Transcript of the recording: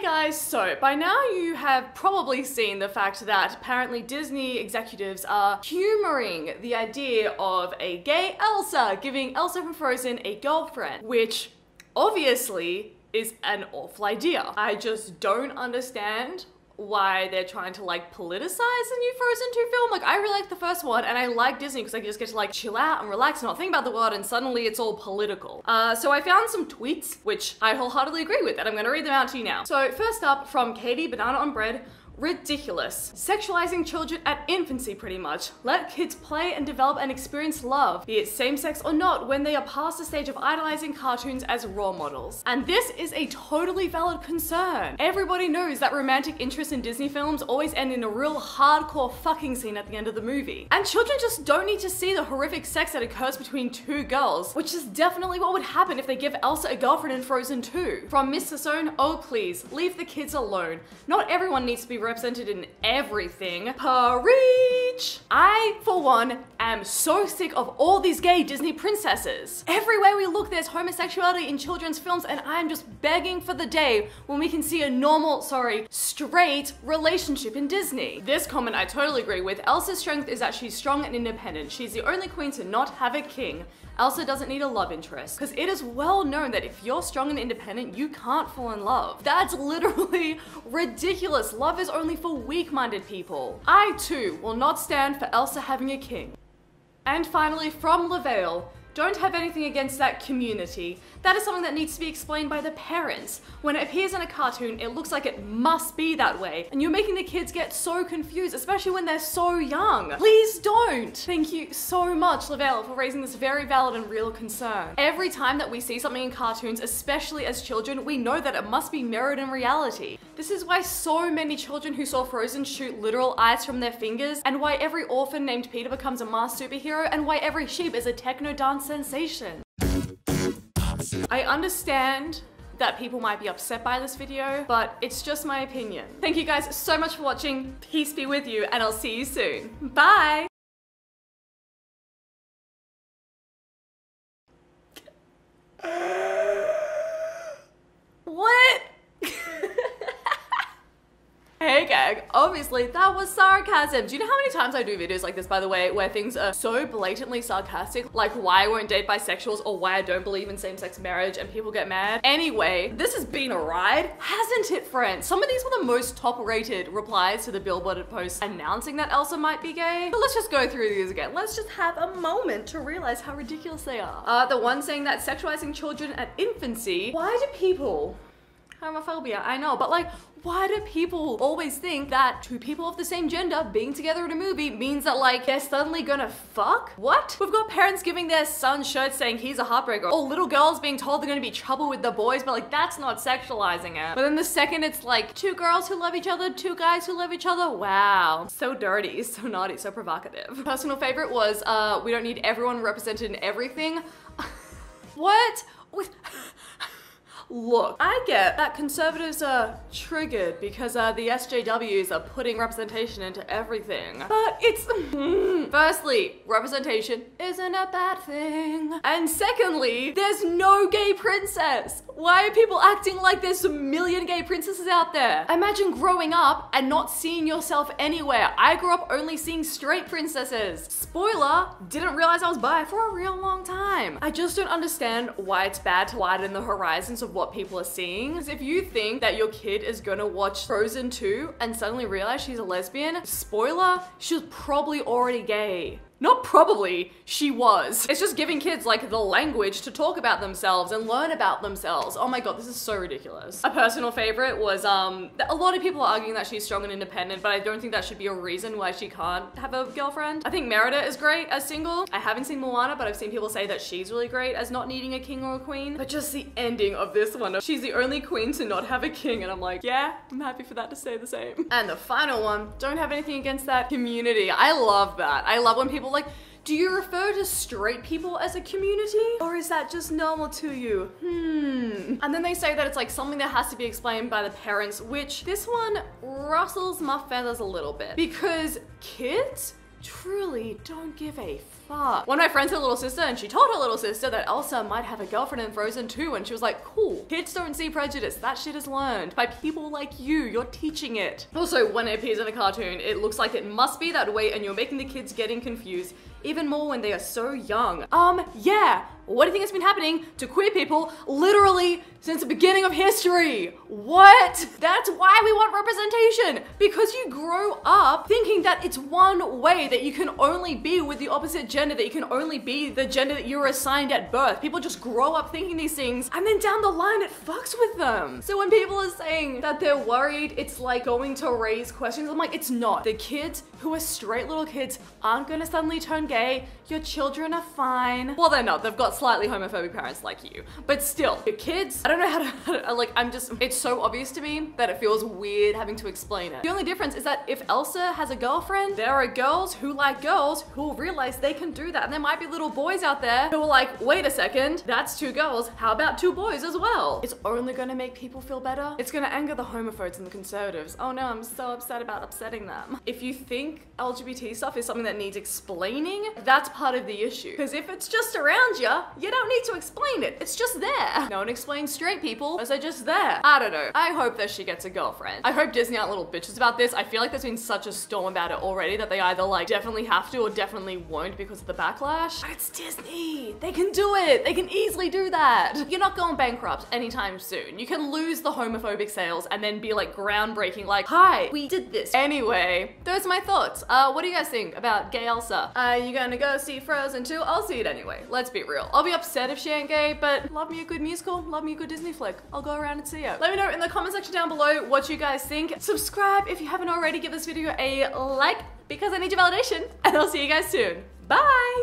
guys, so by now you have probably seen the fact that apparently Disney executives are humoring the idea of a gay Elsa giving Elsa from Frozen a girlfriend, which obviously is an awful idea. I just don't understand why they're trying to like politicize the new Frozen 2 film. Like, I really like the first one and I like Disney because I just get to like chill out and relax and not think about the world, and suddenly it's all political. So I found some tweets which I wholeheartedly agree with and I'm gonna read them out to you now. So first up from Katie Banana on Bread. Ridiculous. Sexualizing children at infancy, pretty much. Let kids play and develop and experience love, be it same-sex or not, when they are past the stage of idolizing cartoons as role models. And this is a totally valid concern. Everybody knows that romantic interests in Disney films always end in a real hardcore fucking scene at the end of the movie. And children just don't need to see the horrific sex that occurs between two girls, which is definitely what would happen if they give Elsa a girlfriend in Frozen 2. From Miss Sassoon, oh please, leave the kids alone. Not everyone needs to be represented in everything. Preach! I, for one, am so sick of all these gay Disney princesses. Everywhere we look, there's homosexuality in children's films, and I'm just begging for the day when we can see a normal, straight relationship in Disney. This comment I totally agree with. Elsa's strength is that she's strong and independent. She's the only queen to not have a king. Elsa doesn't need a love interest, because it is well known that if you're strong and independent, you can't fall in love. That's literally ridiculous. Love is only for weak-minded people. I too will not stand for Elsa having a king. And finally, from LaVale, don't have anything against that community. That is something that needs to be explained by the parents. When it appears in a cartoon, it looks like it must be that way, and you're making the kids get so confused, especially when they're so young. Please don't! Thank you so much, LaVale, for raising this very valid and real concern. Every time that we see something in cartoons, especially as children, we know that it must be mirrored in reality. This is why so many children who saw Frozen shoot literal eyes from their fingers, and why every orphan named Peter becomes a masked superhero, and why every sheep is a techno dance sensation. I understand that people might be upset by this video, but it's just my opinion. Thank you guys so much for watching. Peace be with you, and I'll see you soon. Bye! What? Hey gang, obviously that was sarcasm. Do you know how many times I do videos like this, by the way, where things are so blatantly sarcastic, like why I won't date bisexuals or why I don't believe in same-sex marriage, and people get mad? Anyway, this has been a ride, hasn't it, friends? Some of these were the most top-rated replies to the Billboard post announcing that Elsa might be gay. But let's just go through these again. Let's just have a moment to realize how ridiculous they are. The one saying that sexualizing children at infancy. Why do people... Homophobia, I know, but like, why do people always think that two people of the same gender being together in a movie means that like they're suddenly gonna fuck? What? We've got parents giving their son shirts saying he's a heartbreaker, or little girls being told they're gonna be trouble with the boys, but like that's not sexualizing it. But then the second it's like two girls who love each other, two guys who love each other, wow. So dirty, so naughty, so provocative. Personal favorite was, we don't need everyone represented in everything. What? Look, I get that conservatives are triggered because the SJWs are putting representation into everything. But it's... Firstly, representation isn't a bad thing. And secondly, there's no gay princess. Why are people acting like there's a million gay princesses out there? Imagine growing up and not seeing yourself anywhere. I grew up only seeing straight princesses. Spoiler, didn't realize I was bi for a real long time. I just don't understand why it's bad to widen the horizons of what people are seeing. Because if you think that your kid is gonna watch Frozen 2 and suddenly realize she's a lesbian, spoiler, she was probably already gay. Not probably, she was. It's just giving kids like the language to talk about themselves and learn about themselves. Oh my god, this is so ridiculous. A personal favorite was, a lot of people are arguing that she's strong and independent, but I don't think that should be a reason why she can't have a girlfriend. I think Merida is great as single. I haven't seen Moana, but I've seen people say that she's really great as not needing a king or a queen. But just the ending of this one, she's the only queen to not have a king, and I'm like, yeah, I'm happy for that to stay the same. And the final one, don't have anything against that community. I love that. I love when people like, do you refer to straight people as a community? Or is that just normal to you? And then they say that it's like something that has to be explained by the parents, which this one rustles my feathers a little bit. Because kids truly don't give a fuck. One of my friends had a little sister and she told her little sister that Elsa might have a girlfriend in Frozen 2 and she was like, cool, kids don't see prejudice. That shit is learned by people like you. You're teaching it. Also, when it appears in a cartoon, it looks like it must be that way and you're making the kids getting confused even more when they are so young. Yeah. What do you think has been happening to queer people literally since the beginning of history? What? That's why we want representation. Because you grow up thinking that it's one way, that you can only be with the opposite gender, that you can only be the gender that you were assigned at birth. People just grow up thinking these things and then down the line it fucks with them. So when people are saying that they're worried it's like going to raise questions, I'm like, it's not. The kids who are straight little kids aren't gonna suddenly turn gay. Your children are fine. Well, they're not. They've got slightly homophobic parents like you. But still, your kids, I don't know how to like, it's so obvious to me that it feels weird having to explain it. The only difference is that if Elsa has a girlfriend, there are girls who like girls who will realize they can do that. And there might be little boys out there who are like, wait a second, that's 2 girls. How about 2 boys as well? It's only gonna make people feel better. It's gonna anger the homophobes and the conservatives. Oh no, I'm so upset about upsetting them. If you think LGBT stuff is something that needs explaining, that's part of the issue. Because if it's just around you don't need to explain it. It's just there. No one explains straight people as they're just there. I don't know. I hope that she gets a girlfriend. I hope Disney aren't little bitches about this. I feel like there's been such a storm about it already that they either like definitely have to or definitely won't because of the backlash. But it's Disney. They can do it. They can easily do that. You're not going bankrupt anytime soon. You can lose the homophobic sales and then be like groundbreaking, like, hi, we did this. Anyway, those are my thoughts. What do you guys think about gay Elsa? Are you gonna go see Frozen 2? I'll see it anyway. Let's be real. I'll be upset if she ain't gay, but love me a good musical, love me a good Disney flick. I'll go around and see it. Let me know in the comment section down below what you guys think. Subscribe if you haven't already. Give this video a like because I need your validation, and I'll see you guys soon. Bye!